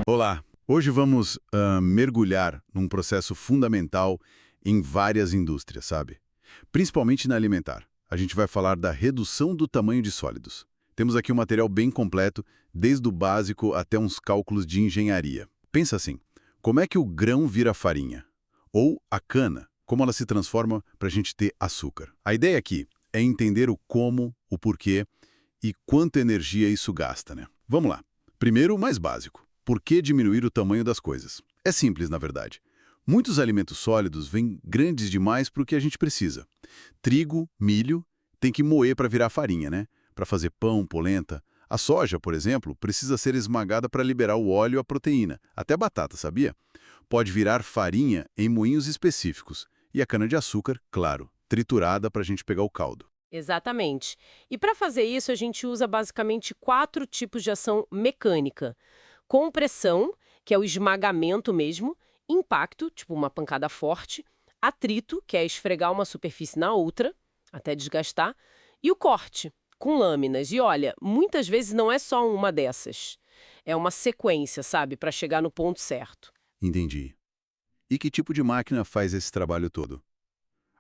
Olá! Hoje vamos mergulhar num processo fundamental em várias indústrias, sabe? Principalmente na alimentar. A gente vai falar da redução do tamanho de sólidos. Temos aqui um material bem completo, desde o básico até uns cálculos de engenharia. Pensa assim, como é que o grão vira farinha? Ou a cana, como ela se transforma para a gente ter açúcar? A ideia aqui é entender o como, o porquê e quanta energia isso gasta, né? Vamos lá. Primeiro, o mais básico. Por que diminuir o tamanho das coisas? É simples, na verdade. Muitos alimentos sólidos vêm grandes demais para o que a gente precisa. Trigo, milho, tem que moer para virar farinha, né? Para fazer pão, polenta. A soja, por exemplo, precisa ser esmagada para liberar o óleo e a proteína. Até batata, sabia? Pode virar farinha em moinhos específicos. E a cana-de-açúcar, claro, triturada para a gente pegar o caldo. Exatamente. E para fazer isso, a gente usa basicamente 4 tipos de ação mecânica. Compressão, que é o esmagamento mesmo, impacto, tipo uma pancada forte, atrito, que é esfregar uma superfície na outra, até desgastar, e o corte, com lâminas. E olha, muitas vezes não é só uma dessas. É uma sequência, sabe, para chegar no ponto certo. Entendi. E que tipo de máquina faz esse trabalho todo?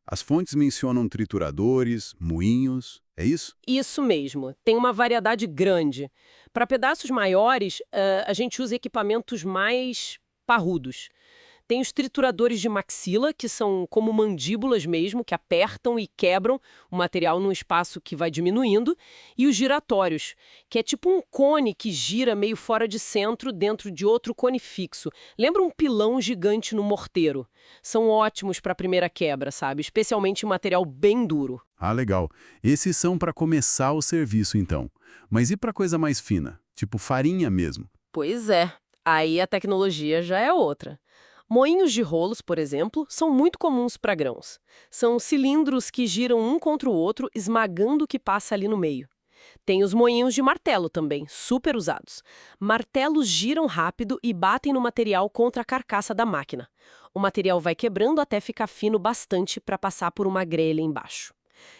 As fontes mencionam trituradores, moinhos, é isso? Isso mesmo, tem uma variedade grande. Para pedaços maiores, a gente usa equipamentos mais parrudos. Tem os trituradores de maxila, que são como mandíbulas mesmo, que apertam e quebram o material num espaço que vai diminuindo, e os giratórios, que é tipo um cone que gira meio fora de centro dentro de outro cone fixo. Lembra um pilão gigante no morteiro. São ótimos para a primeira quebra, sabe? Especialmente em material bem duro. Ah, legal. Esses são para começar o serviço, então. Mas e para coisa mais fina? Tipo farinha mesmo? Pois é, aí a tecnologia já é outra. Moinhos de rolos, por exemplo, são muito comuns para grãos. São cilindros que giram um contra o outro, esmagando o que passa ali no meio. Tem os moinhos de martelo também, super usados. Martelos giram rápido e batem no material contra a carcaça da máquina. O material vai quebrando até ficar fino bastante para passar por uma grelha embaixo.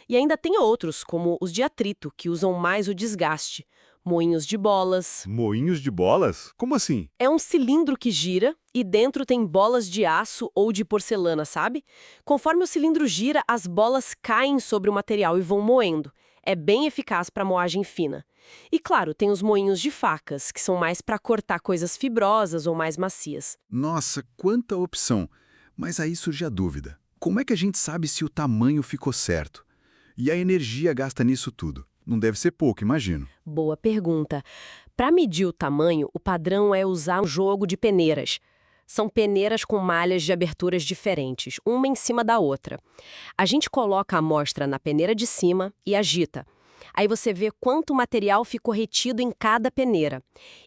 E ainda tem outros, como os de atrito, que usam mais o desgaste. Moinhos de bolas. Moinhos de bolas? Como assim? É um cilindro que gira e dentro tem bolas de aço ou de porcelana, sabe? Conforme o cilindro gira, as bolas caem sobre o material e vão moendo. É bem eficaz para moagem fina. E claro, tem os moinhos de facas, que são mais para cortar coisas fibrosas ou mais macias. Nossa, quanta opção! Mas aí surge a dúvida. Como é que a gente sabe se o tamanho ficou certo? E a energia gasta nisso tudo? Não deve ser pouco, imagino. Boa pergunta. Para medir o tamanho, o padrão é usar um jogo de peneiras. São peneiras com malhas de aberturas diferentes, uma em cima da outra. A gente coloca a amostra na peneira de cima e agita. Aí você vê quanto material ficou retido em cada peneira.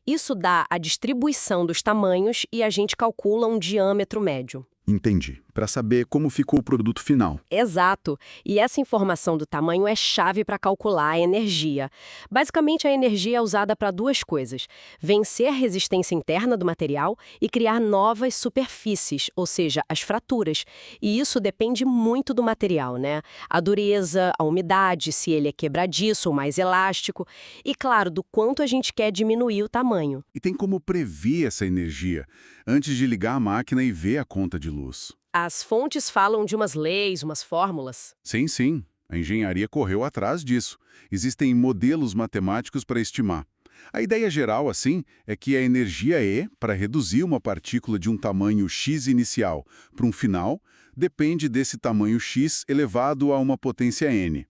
Isso dá a distribuição dos tamanhos e a gente calcula um diâmetro médio. Entendi. Para saber como ficou o produto final. Exato. E essa informação do tamanho é chave para calcular a energia. Basicamente, a energia é usada para duas coisas: vencer a resistência interna do material e criar novas superfícies, ou seja, as fraturas. E isso depende muito do material, né? A dureza, a umidade, se ele é quebradiço ou mais elástico, e claro, do quanto a gente quer diminuir o tamanho. E tem como prever essa energia antes de ligar a máquina e ver a conta de luz. As fontes falam de umas leis, umas fórmulas. Sim, sim. A engenharia correu atrás disso. Existem modelos matemáticos para estimar. A ideia geral, assim, é que a energia E, para reduzir uma partícula de um tamanho x inicial para um final, depende desse tamanho x elevado a uma potência n.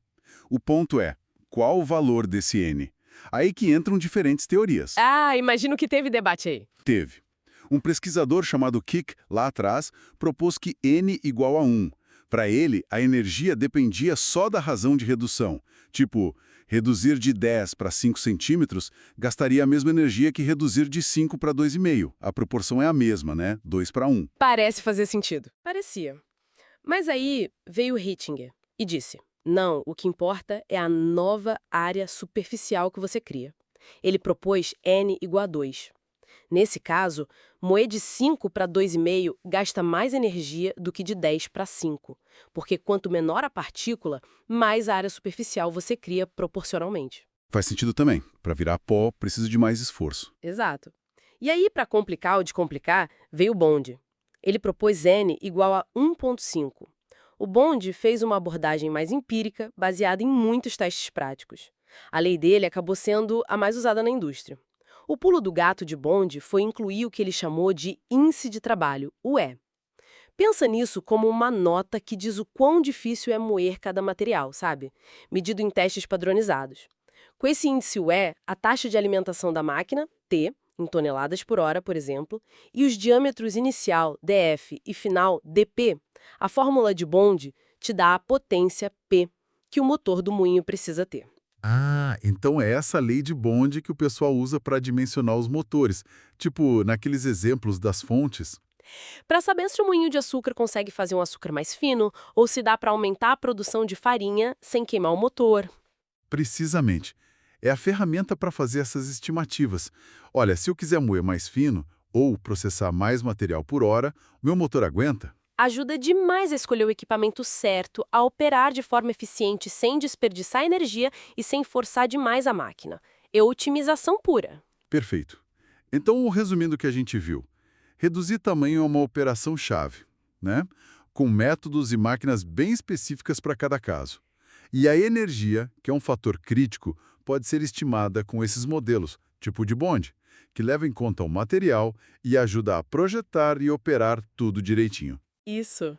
O ponto é, qual o valor desse n? Aí que entram diferentes teorias. Ah, imagino que teve debate aí. Teve. Um pesquisador chamado Crick, lá atrás, propôs que n igual a 1. Para ele, a energia dependia só da razão de redução. Tipo, reduzir de 10 para 5 centímetros gastaria a mesma energia que reduzir de 5 para 2,5. A proporção é a mesma, né? 2 para 1. Parece fazer sentido. Parecia. Mas aí veio Hittinger e disse: não, o que importa é a nova área superficial que você cria. Ele propôs N igual a 2. Nesse caso, moer de 5 para 2,5 gasta mais energia do que de 10 para 5, porque quanto menor a partícula, mais área superficial você cria proporcionalmente. Faz sentido também. Para virar pó, precisa de mais esforço. Exato. E aí, para complicar ou descomplicar, veio o Bond. Ele propôs N igual a 1,5. O Bond fez uma abordagem mais empírica, baseada em muitos testes práticos. A lei dele acabou sendo a mais usada na indústria. O pulo do gato de Bond foi incluir o que ele chamou de índice de trabalho, o E. Pensa nisso como uma nota que diz o quão difícil é moer cada material, sabe? Medido em testes padronizados. Com esse índice UE, a taxa de alimentação da máquina, T, em toneladas por hora, por exemplo, e os diâmetros inicial, DF, e final, DP, a fórmula de Bond te dá a potência P que o motor do moinho precisa ter. Ah, então é essa lei de Bond que o pessoal usa para dimensionar os motores, tipo naqueles exemplos das fontes. Para saber se o moinho de açúcar consegue fazer um açúcar mais fino ou se dá para aumentar a produção de farinha sem queimar o motor. Precisamente. É a ferramenta para fazer essas estimativas. Olha, se eu quiser moer mais fino ou processar mais material por hora, o meu motor aguenta? Ajuda demais a escolher o equipamento certo, a operar de forma eficiente sem desperdiçar energia e sem forçar demais a máquina. É otimização pura. Perfeito. Então, resumindo o que a gente viu, reduzir tamanho é uma operação-chave, né? Com métodos e máquinas bem específicas para cada caso. E a energia, que é um fator crítico, pode ser estimada com esses modelos, tipo de Bond, que leva em conta o material e ajuda a projetar e operar tudo direitinho. Isso.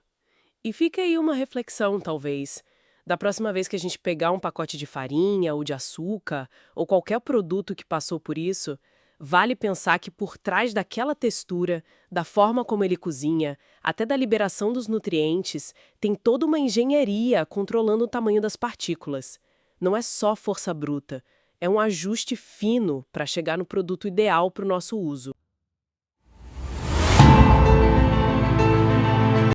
E fica aí uma reflexão, talvez. Da próxima vez que a gente pegar um pacote de farinha ou de açúcar, ou qualquer produto que passou por isso, vale pensar que por trás daquela textura, da forma como ele cozinha, até da liberação dos nutrientes, tem toda uma engenharia controlando o tamanho das partículas. Não é só força bruta, é um ajuste fino para chegar no produto ideal para o nosso uso.